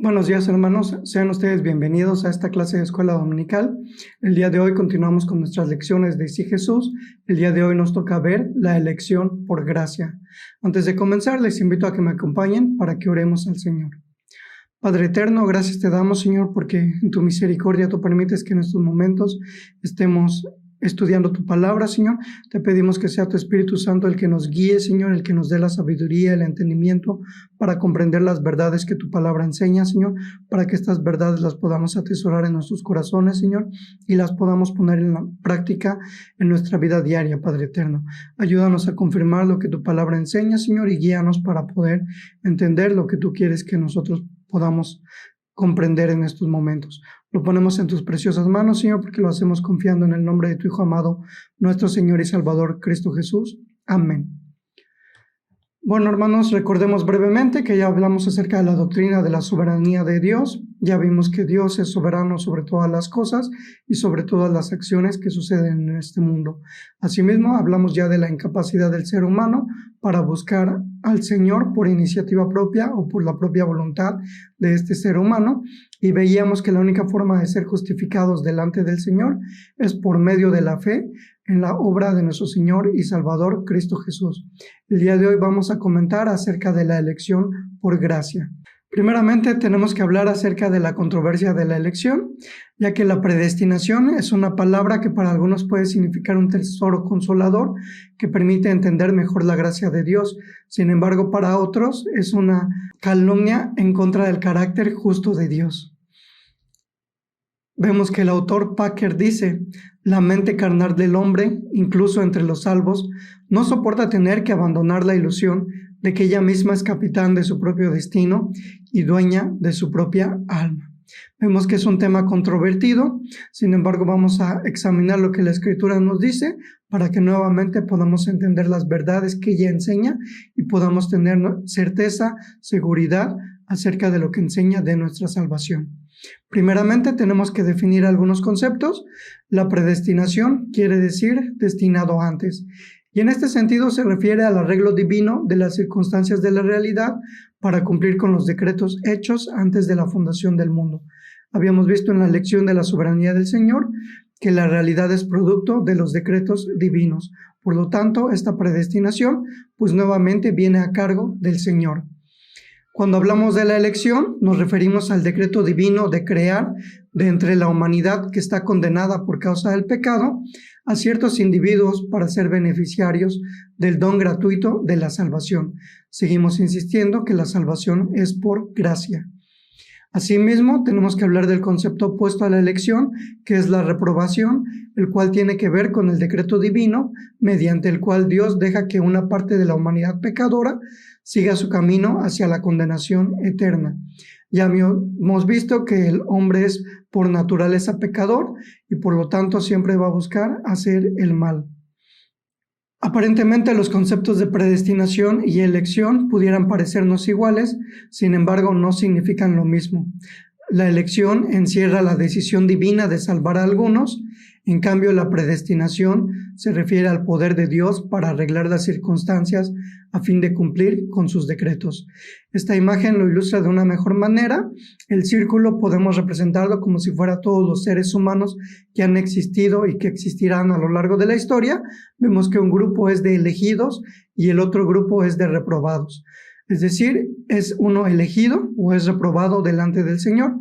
Buenos días, hermanos. Sean ustedes bienvenidos a esta clase de escuela dominical. El día de hoy continuamos con nuestras lecciones de Sí Jesús. El día de hoy nos toca ver la elección por gracia. Antes de comenzar, les invito a que me acompañen para que oremos al Señor. Padre eterno, gracias te damos, Señor, porque en tu misericordia tú permites que en estos momentos estemos estudiando tu palabra, Señor. Te pedimos que sea tu Espíritu Santo el que nos guíe, Señor, el que nos dé la sabiduría, el entendimiento para comprender las verdades que tu palabra enseña, Señor, para que estas verdades las podamos atesorar en nuestros corazones, Señor, y las podamos poner en la práctica en nuestra vida diaria, Padre eterno. Ayúdanos a confirmar lo que tu palabra enseña, Señor, y guíanos para poder entender lo que tú quieres que nosotros podamos comprender en estos momentos. Lo ponemos en tus preciosas manos, Señor, porque lo hacemos confiando en el nombre de tu Hijo amado, nuestro Señor y Salvador, Cristo Jesús. Amén. Bueno, hermanos, recordemos brevemente que ya hablamos acerca de la doctrina de la soberanía de Dios. Ya vimos que Dios es soberano sobre todas las cosas y sobre todas las acciones que suceden en este mundo. Asimismo, hablamos ya de la incapacidad del ser humano para buscar al Señor por iniciativa propia o por la propia voluntad de este ser humano, y veíamos que la única forma de ser justificados delante del Señor es por medio de la fe en la obra de nuestro Señor y Salvador, Cristo Jesús. El día de hoy vamos a comentar acerca de la elección por gracia. Primeramente tenemos que hablar acerca de la controversia de la elección, ya que la predestinación es una palabra que para algunos puede significar un tesoro consolador que permite entender mejor la gracia de Dios. Sin embargo, para otros es una calumnia en contra del carácter justo de Dios. Vemos que el autor Packer dice: la mente carnal del hombre, incluso entre los salvos, no soporta tener que abandonar la ilusión de que ella misma es capitán de su propio destino y dueña de su propia alma. Vemos que es un tema controvertido, sin embargo vamos a examinar lo que la Escritura nos dice para que nuevamente podamos entender las verdades que ella enseña y podamos tener certeza, seguridad acerca de lo que enseña de nuestra salvación. Primeramente tenemos que definir algunos conceptos. La predestinación quiere decir destinado antes, y en este sentido se refiere al arreglo divino de las circunstancias de la realidad para cumplir con los decretos hechos antes de la fundación del mundo. Habíamos visto en la lección de la soberanía del Señor que la realidad es producto de los decretos divinos. Por lo tanto, esta predestinación pues nuevamente viene a cargo del Señor. Cuando hablamos de la elección, nos referimos al decreto divino de crear de entre la humanidad que está condenada por causa del pecado a ciertos individuos para ser beneficiarios del don gratuito de la salvación. Seguimos insistiendo que la salvación es por gracia. Asimismo, tenemos que hablar del concepto opuesto a la elección, que es la reprobación, el cual tiene que ver con el decreto divino, mediante el cual Dios deja que una parte de la humanidad pecadora siga su camino hacia la condenación eterna. Ya hemos visto que el hombre es por naturaleza pecador y por lo tanto siempre va a buscar hacer el mal. Aparentemente los conceptos de predestinación y elección pudieran parecernos iguales, sin embargo no significan lo mismo. La elección encierra la decisión divina de salvar a algunos, en cambio la predestinación se refiere al poder de Dios para arreglar las circunstancias a fin de cumplir con sus decretos. Esta imagen lo ilustra de una mejor manera. El círculo podemos representarlo como si fuera todos los seres humanos que han existido y que existirán a lo largo de la historia. Vemos que un grupo es de elegidos y el otro grupo es de reprobados. Es decir, es uno elegido o es reprobado delante del Señor.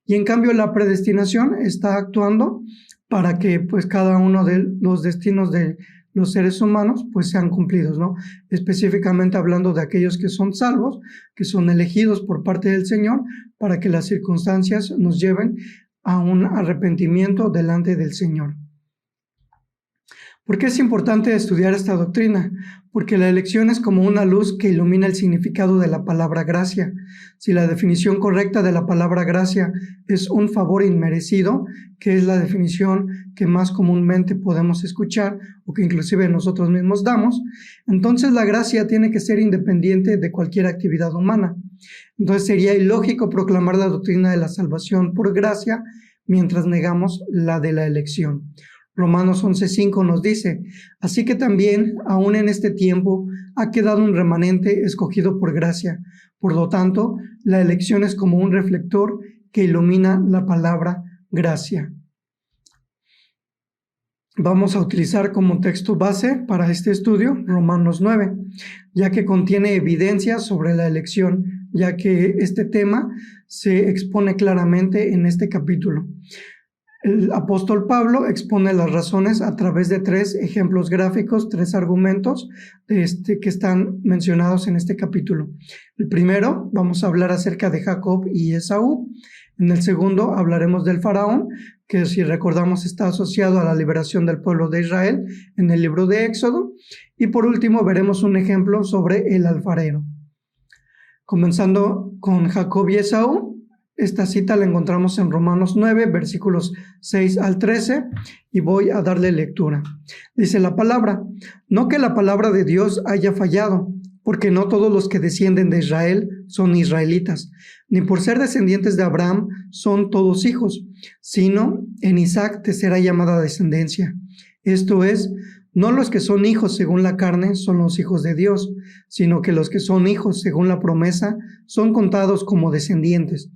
Y en cambio la predestinación está actuando para que pues cada uno de los destinos de los seres humanos pues sean cumplidos, ¿no? Específicamente hablando de aquellos que son salvos, que son elegidos por parte del Señor para que las circunstancias nos lleven a un arrepentimiento delante del Señor. ¿Por qué es importante estudiar esta doctrina? Porque la elección es como una luz que ilumina el significado de la palabra gracia. Si la definición correcta de la palabra gracia es un favor inmerecido, que es la definición que más comúnmente podemos escuchar o que inclusive nosotros mismos damos, entonces la gracia tiene que ser independiente de cualquier actividad humana. Entonces sería ilógico proclamar la doctrina de la salvación por gracia mientras negamos la de la elección. Romanos 11:5 nos dice: así que también, aún en este tiempo, ha quedado un remanente escogido por gracia, Por lo tanto, la elección es como un reflector que ilumina la palabra gracia. Vamos a utilizar como texto base para este estudio Romanos 9, ya que contiene evidencia sobre la elección, ya que este tema se expone claramente en este capítulo. El apóstol Pablo expone las razones a través de 3 ejemplos gráficos, 3 argumentos que están mencionados en este capítulo. El primero, vamos a hablar acerca de Jacob y Esaú. En el segundo, hablaremos del faraón, que si recordamos está asociado a la liberación del pueblo de Israel en el libro de Éxodo. Y por último, veremos un ejemplo sobre el alfarero. Comenzando con Jacob y Esaú. Esta cita la encontramos en Romanos 9, versículos 6 al 13, y voy a darle lectura. Dice la palabra: no que la palabra de Dios haya fallado, porque no todos los que descienden de Israel son israelitas, ni por ser descendientes de Abraham son todos hijos, sino en Isaac te será llamada descendencia. Esto es, no los que son hijos según la carne son los hijos de Dios, sino que los que son hijos según la promesa son contados como descendientes.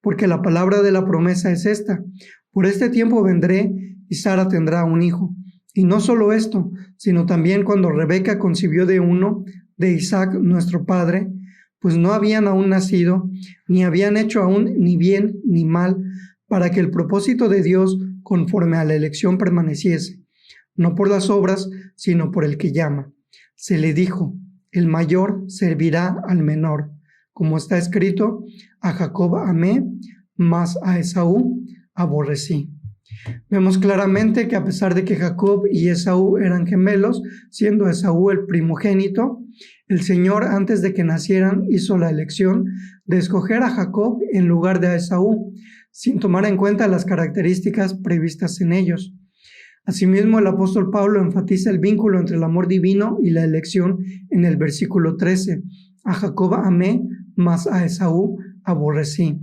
Porque la palabra de la promesa es esta: por este tiempo vendré y Sara tendrá un hijo. Y no solo esto, sino también cuando Rebeca concibió de uno, de Isaac nuestro padre, pues no habían aún nacido, ni habían hecho aún ni bien ni mal, para que el propósito de Dios conforme a la elección permaneciese, no por las obras, sino por el que llama. Se le dijo: el mayor servirá al menor. Como está escrito: a Jacob amé, mas a Esaú aborrecí. Vemos claramente que a pesar de que Jacob y Esaú eran gemelos, siendo Esaú el primogénito, el Señor antes de que nacieran hizo la elección de escoger a Jacob en lugar de a Esaú, sin tomar en cuenta las características previstas en ellos. Asimismo, el apóstol Pablo enfatiza el vínculo entre el amor divino y la elección en el versículo 13. A Jacob amé, mas a Esaú aborrecí.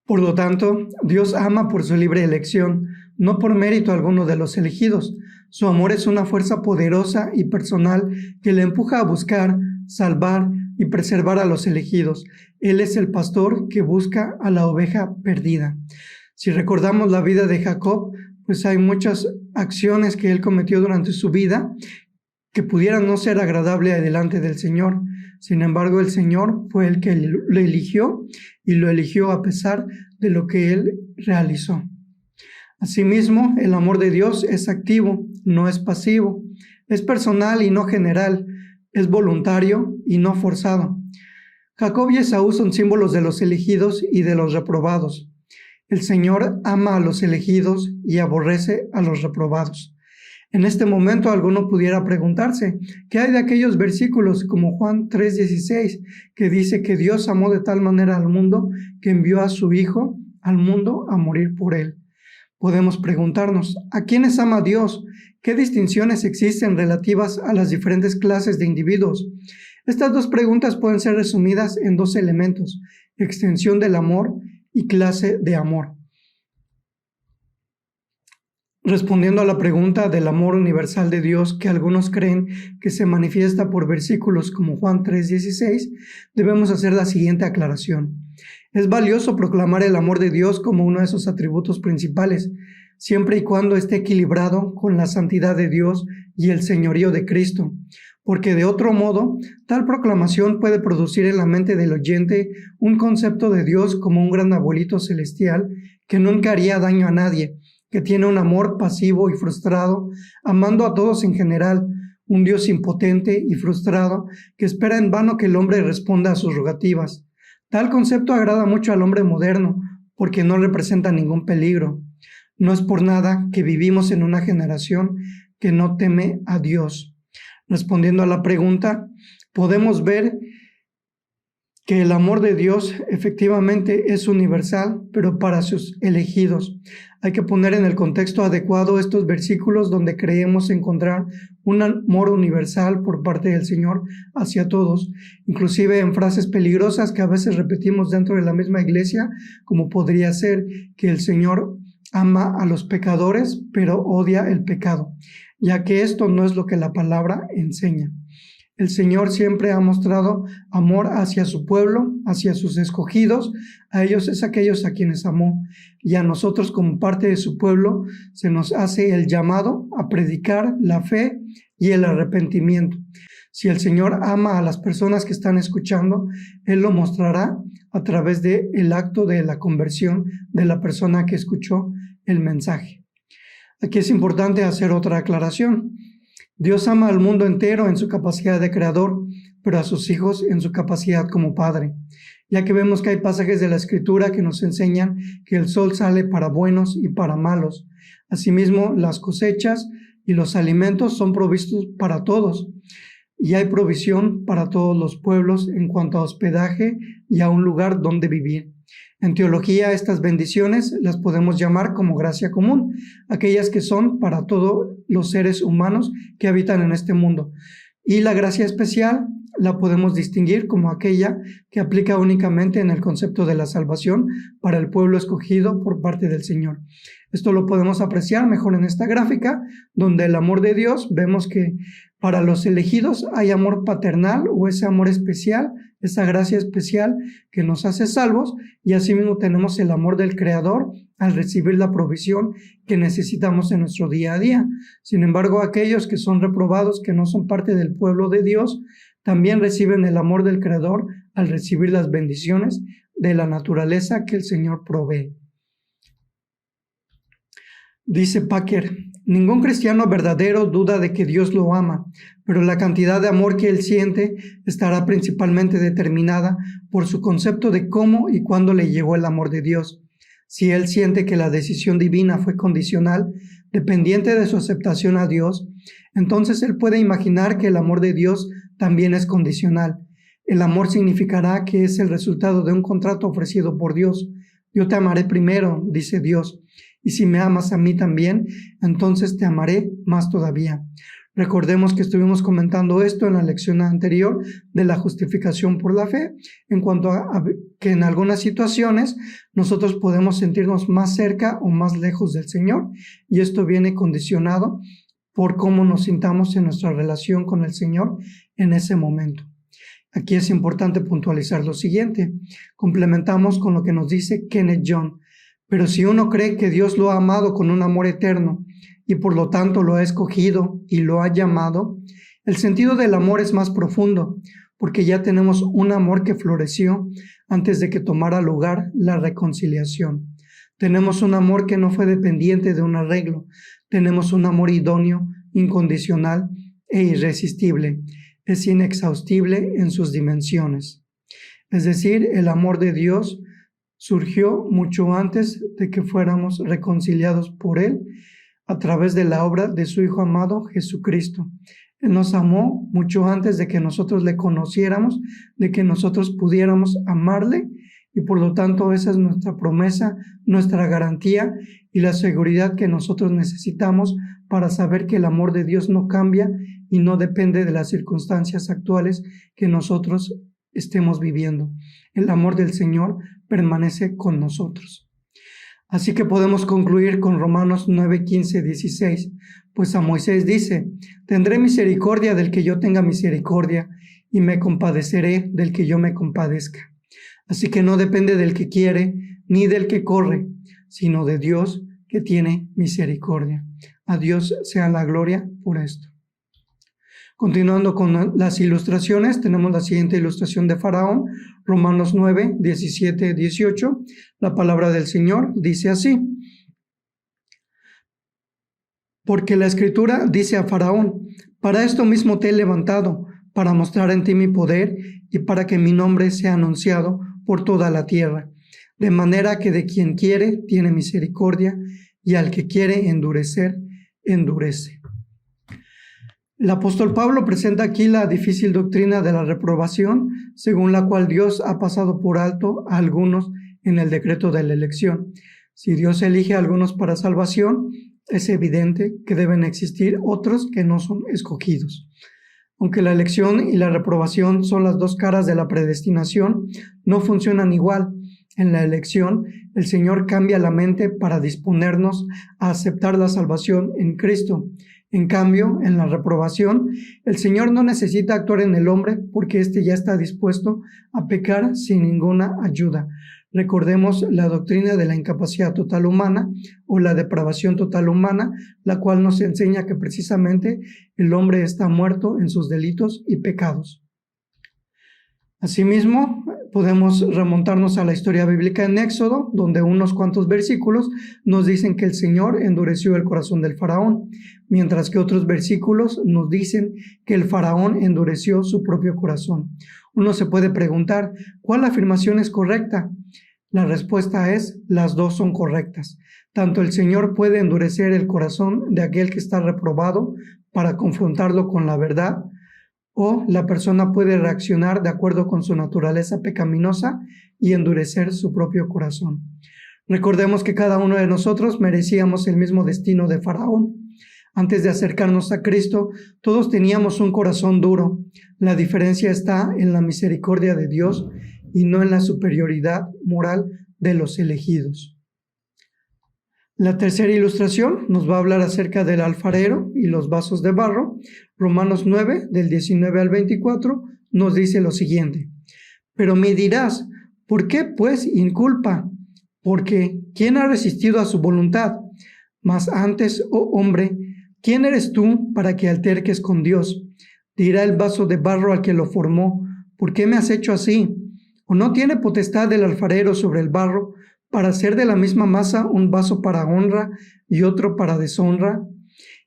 Por lo tanto, Dios ama por su libre elección, no por mérito alguno de los elegidos. Su amor es una fuerza poderosa y personal que le empuja a buscar, salvar y preservar a los elegidos. Él es el pastor que busca a la oveja perdida. Si recordamos la vida de Jacob, pues hay muchas acciones que él cometió durante su vida que pudieran no ser agradables delante del Señor. Sin embargo, el Señor fue el que lo eligió y lo eligió a pesar de lo que él realizó. Asimismo, el amor de Dios es activo, no es pasivo, es personal y no general, es voluntario y no forzado. Jacob y Esaú son símbolos de los elegidos y de los reprobados. El Señor ama a los elegidos y aborrece a los reprobados. En este momento alguno pudiera preguntarse, ¿qué hay de aquellos versículos como Juan 3:16, que dice que Dios amó de tal manera al mundo que envió a su Hijo al mundo a morir por él? Podemos preguntarnos, ¿a quiénes ama Dios? ¿Qué distinciones existen relativas a las diferentes clases de individuos? Estas dos preguntas pueden ser resumidas en 2 elementos: extensión del amor y clase de amor. Respondiendo a la pregunta del amor universal de Dios que algunos creen que se manifiesta por versículos como Juan 3:16, debemos hacer la siguiente aclaración. Es valioso proclamar el amor de Dios como uno de sus atributos principales, siempre y cuando esté equilibrado con la santidad de Dios y el señorío de Cristo, porque de otro modo, tal proclamación puede producir en la mente del oyente un concepto de Dios como un gran abuelito celestial que nunca haría daño a nadie, que tiene un amor pasivo y frustrado, amando a todos en general, un Dios impotente y frustrado que espera en vano que el hombre responda a sus rogativas. Tal concepto agrada mucho al hombre moderno, porque no representa ningún peligro. No es por nada que vivimos en una generación que no teme a Dios. Respondiendo a la pregunta, podemos ver que el amor de Dios efectivamente es universal, pero para sus elegidos. Hay que poner en el contexto adecuado estos versículos donde creemos encontrar un amor universal por parte del Señor hacia todos, inclusive en frases peligrosas que a veces repetimos dentro de la misma iglesia, como podría ser que el Señor ama a los pecadores, pero odia el pecado, ya que esto no es lo que la palabra enseña. El Señor siempre ha mostrado amor hacia su pueblo, hacia sus escogidos. A ellos es aquellos a quienes amó. Y a nosotros, como parte de su pueblo, se nos hace el llamado a predicar la fe y el arrepentimiento. Si el Señor ama a las personas que están escuchando, Él lo mostrará a través del acto de la conversión de la persona que escuchó el mensaje. Aquí es importante hacer otra aclaración. Dios ama al mundo entero en su capacidad de creador, pero a sus hijos en su capacidad como padre, ya que vemos que hay pasajes de la Escritura que nos enseñan que el sol sale para buenos y para malos. Asimismo, las cosechas y los alimentos son provistos para todos, y hay provisión para todos los pueblos en cuanto a hospedaje y a un lugar donde vivir. En teología, estas bendiciones las podemos llamar como gracia común, aquellas que son para todos los seres humanos que habitan en este mundo. Y la gracia especial la podemos distinguir como aquella que aplica únicamente en el concepto de la salvación para el pueblo escogido por parte del Señor. Esto lo podemos apreciar mejor en esta gráfica, donde el amor de Dios, vemos que para los elegidos hay amor paternal o ese amor especial, esa gracia especial que nos hace salvos, y asimismo tenemos el amor del Creador al recibir la provisión que necesitamos en nuestro día a día. Sin embargo, aquellos que son reprobados, que no son parte del pueblo de Dios, también reciben el amor del Creador al recibir las bendiciones de la naturaleza que el Señor provee. Dice Packer: ningún cristiano verdadero duda de que Dios lo ama, pero la cantidad de amor que él siente estará principalmente determinada por su concepto de cómo y cuándo le llegó el amor de Dios. Si él siente que la decisión divina fue condicional, dependiente de su aceptación a Dios, entonces él puede imaginar que el amor de Dios también es condicional. El amor significará que es el resultado de un contrato ofrecido por Dios. Yo te amaré primero, dice Dios, y si me amas a mí también, entonces te amaré más todavía. Recordemos que estuvimos comentando esto en la lección anterior de la justificación por la fe, en cuanto a que en algunas situaciones nosotros podemos sentirnos más cerca o más lejos del Señor, y esto viene condicionado por cómo nos sintamos en nuestra relación con el Señor en ese momento. Aquí es importante puntualizar lo siguiente. Complementamos con lo que nos dice Kenneth John. Pero si uno cree que Dios lo ha amado con un amor eterno y por lo tanto lo ha escogido y lo ha llamado, el sentido del amor es más profundo, porque ya tenemos un amor que floreció antes de que tomara lugar la reconciliación. Tenemos un amor que no fue dependiente de un arreglo. Tenemos un amor idóneo, incondicional e irresistible. Es inexhaustible en sus dimensiones. Es decir, el amor de Dios surgió mucho antes de que fuéramos reconciliados por Él a través de la obra de su Hijo amado Jesucristo. Él nos amó mucho antes de que nosotros le conociéramos, de que nosotros pudiéramos amarle, y por lo tanto esa es nuestra promesa, nuestra garantía y la seguridad que nosotros necesitamos para saber que el amor de Dios no cambia y no depende de las circunstancias actuales que nosotros estemos viviendo. El amor del Señor permanece con nosotros. Así que podemos concluir con Romanos 9, 15, 16. Pues a Moisés dice: tendré misericordia del que yo tenga misericordia, y me compadeceré del que yo me compadezca. Así que no depende del que quiere, ni del que corre, sino de Dios que tiene misericordia. A Dios sea la gloria por esto. Continuando con las ilustraciones, tenemos la siguiente ilustración de Faraón, Romanos 9, 17, 18. La palabra del Señor dice así: porque la Escritura dice a Faraón: para esto mismo te he levantado, para mostrar en ti mi poder y para que mi nombre sea anunciado por toda la tierra, de manera que de quien quiere tiene misericordia y al que quiere endurecer, endurece. El apóstol Pablo presenta aquí la difícil doctrina de la reprobación, según la cual Dios ha pasado por alto a algunos en el decreto de la elección. Si Dios elige a algunos para salvación, es evidente que deben existir otros que no son escogidos. Aunque la elección y la reprobación son las dos caras de la predestinación, no funcionan igual. En la elección, el Señor cambia la mente para disponernos a aceptar la salvación en Cristo. En cambio, en la reprobación, el Señor no necesita actuar en el hombre porque éste ya está dispuesto a pecar sin ninguna ayuda. Recordemos la doctrina de la incapacidad total humana o la depravación total humana, la cual nos enseña que precisamente el hombre está muerto en sus delitos y pecados. Asimismo, podemos remontarnos a la historia bíblica en Éxodo, donde unos cuantos versículos nos dicen que el Señor endureció el corazón del faraón, mientras que otros versículos nos dicen que el faraón endureció su propio corazón. Uno se puede preguntar, ¿cuál afirmación es correcta? La respuesta es, las dos son correctas. Tanto el Señor puede endurecer el corazón de aquel que está reprobado para confrontarlo con la verdad, o la persona puede reaccionar de acuerdo con su naturaleza pecaminosa y endurecer su propio corazón. Recordemos que cada uno de nosotros merecíamos el mismo destino de Faraón. Antes de acercarnos a Cristo, todos teníamos un corazón duro. La diferencia está en la misericordia de Dios y no en la superioridad moral de los elegidos. La tercera ilustración nos va a hablar acerca del alfarero y los vasos de barro. Romanos 9, del 19 al 24, nos dice lo siguiente. Pero me dirás, ¿por qué pues inculpa? Porque ¿quién ha resistido a su voluntad? Mas antes, oh hombre, ¿quién eres tú para que alterques con Dios? Dirá el vaso de barro al que lo formó, ¿por qué me has hecho así? ¿O no tiene potestad el alfarero sobre el barro para hacer de la misma masa un vaso para honra y otro para deshonra?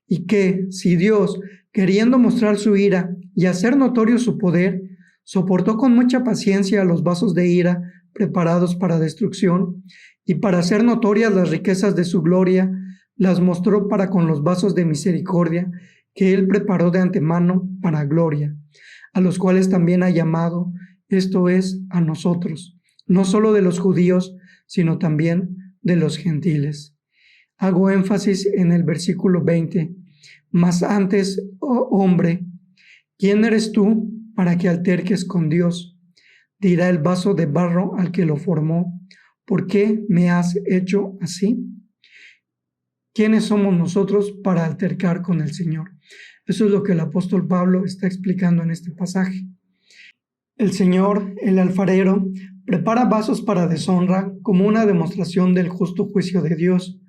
Y que, si Dios, queriendo mostrar su ira y hacer notorio su poder, soportó con mucha paciencia los vasos de ira preparados para destrucción, y para hacer notorias las riquezas de su gloria, las mostró para con los vasos de misericordia que él preparó de antemano para gloria, a los cuales también ha llamado, esto es, a nosotros, no solo de los judíos, sino también de los gentiles. Hago énfasis en el versículo 20. Mas antes, oh hombre, ¿quién eres tú para que alterques con Dios? Dirá el vaso de barro al que lo formó, ¿por qué me has hecho así? ¿Quiénes somos nosotros para altercar con el Señor? Eso es lo que el apóstol Pablo está explicando en este pasaje. El Señor, el alfarero, prepara vasos para deshonra como una demostración del justo juicio de Dios.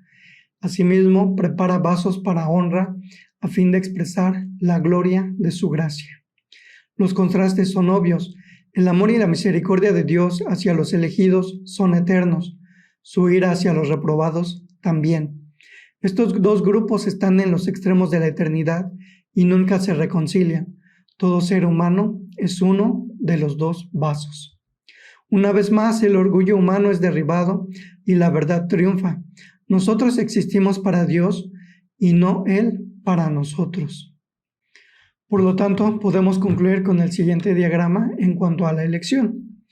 Asimismo, prepara vasos para honra a fin de expresar la gloria de su gracia. Los contrastes son obvios. El amor y la misericordia de Dios hacia los elegidos son eternos. Su ira hacia los reprobados también. Estos dos grupos están en los extremos de la eternidad y nunca se reconcilian. Todo ser humano es uno de los dos vasos. Una vez más, el orgullo humano es derribado y la verdad triunfa. Nosotros existimos para Dios y no Él para nosotros. Por lo tanto, podemos concluir con el siguiente diagrama en cuanto a la elección.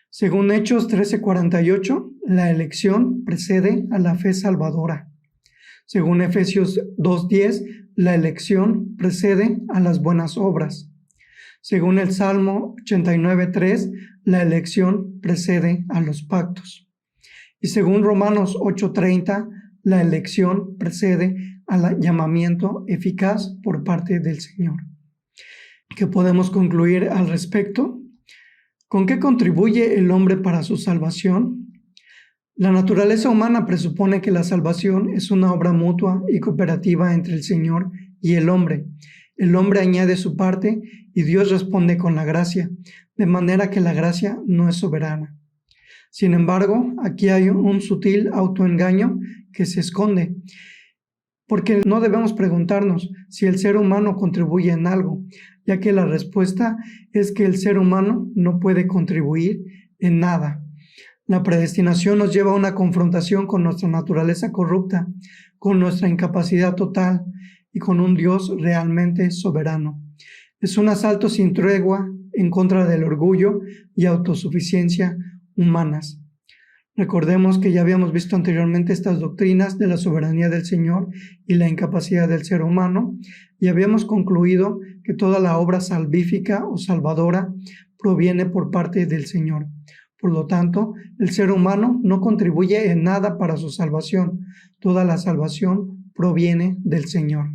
Según Hechos 13:48, la elección precede a la fe salvadora. Según Efesios 2:10, la elección precede a las buenas obras. Según el Salmo 89:3, la elección precede a los pactos. Y según Romanos 8:30, la elección precede al llamamiento eficaz por parte del Señor. ¿Qué podemos concluir al respecto? ¿Con qué contribuye el hombre para su salvación? La naturaleza humana presupone que la salvación es una obra mutua y cooperativa entre el Señor y el hombre. El hombre añade su parte y Dios responde con la gracia, de manera que la gracia no es soberana. Sin embargo, aquí hay un sutil autoengaño que se esconde, porque no debemos preguntarnos si el ser humano contribuye en algo, ya que la respuesta es que el ser humano no puede contribuir en nada. La predestinación nos lleva a una confrontación con nuestra naturaleza corrupta, con nuestra incapacidad total y con un Dios realmente soberano. Es un asalto sin tregua en contra del orgullo y autosuficiencia humanas. Recordemos que ya habíamos visto anteriormente estas doctrinas de la soberanía del Señor y la incapacidad del ser humano, y habíamos concluido que toda la obra salvífica o salvadora proviene por parte del Señor. Por lo tanto, el ser humano no contribuye en nada para su salvación. Toda la salvación proviene del Señor.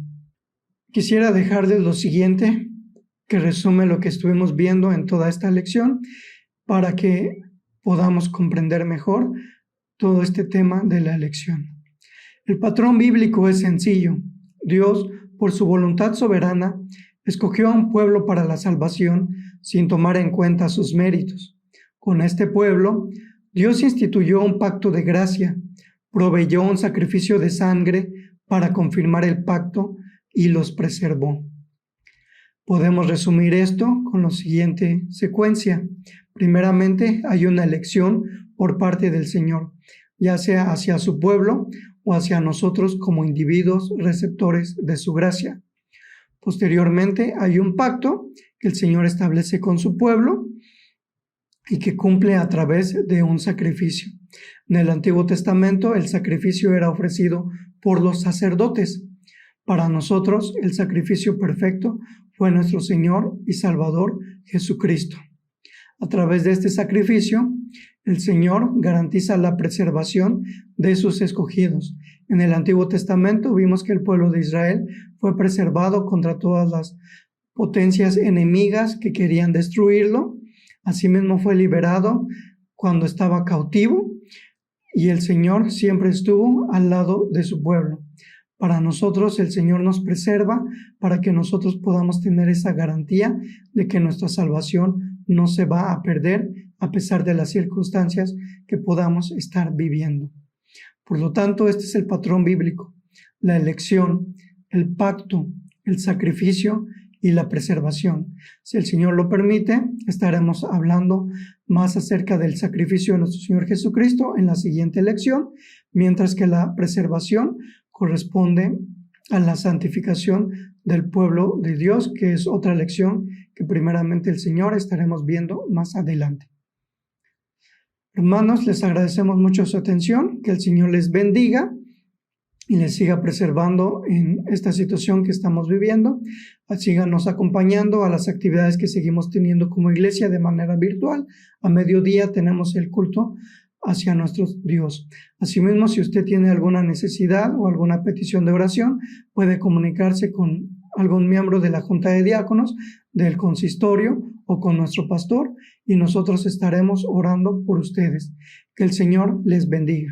Quisiera dejarles lo siguiente, que resume lo que estuvimos viendo en toda esta lección, para que podamos comprender mejor todo este tema de la elección. El patrón bíblico es sencillo. Dios, por su voluntad soberana, escogió a un pueblo para la salvación sin tomar en cuenta sus méritos. Con este pueblo, Dios instituyó un pacto de gracia, proveyó un sacrificio de sangre para confirmar el pacto y los preservó. Podemos resumir esto con la siguiente secuencia. Primeramente, hay una elección por parte del Señor, ya sea hacia su pueblo o hacia nosotros como individuos receptores de su gracia. Posteriormente, hay un pacto que el Señor establece con su pueblo y que cumple a través de un sacrificio. En el Antiguo Testamento, el sacrificio era ofrecido por los sacerdotes. Para nosotros, el sacrificio perfecto fue nuestro Señor y Salvador Jesucristo. A través de este sacrificio, el Señor garantiza la preservación de sus escogidos. En el Antiguo Testamento vimos que el pueblo de Israel fue preservado contra todas las potencias enemigas que querían destruirlo. Asimismo fue liberado cuando estaba cautivo y el Señor siempre estuvo al lado de su pueblo. Para nosotros el Señor nos preserva para que nosotros podamos tener esa garantía de que nuestra salvación no se va a perder a pesar de las circunstancias que podamos estar viviendo. Por lo tanto, este es el patrón bíblico: la elección, el pacto, el sacrificio y la preservación. Si el Señor lo permite, estaremos hablando más acerca del sacrificio de nuestro Señor Jesucristo en la siguiente lección, mientras que la preservación corresponde a la santificación del pueblo de Dios, que es otra lección que primeramente el Señor estaremos viendo más adelante. Hermanos, les agradecemos mucho su atención, que el Señor les bendiga y les siga preservando en esta situación que estamos viviendo. Síganos acompañando a las actividades que seguimos teniendo como iglesia de manera virtual. A mediodía tenemos el culto hacia nuestro Dios. Asimismo, si usted tiene alguna necesidad o alguna petición de oración, puede comunicarse con algún miembro de la Junta de Diáconos, del consistorio o con nuestro pastor, y nosotros estaremos orando por ustedes. Que el Señor les bendiga.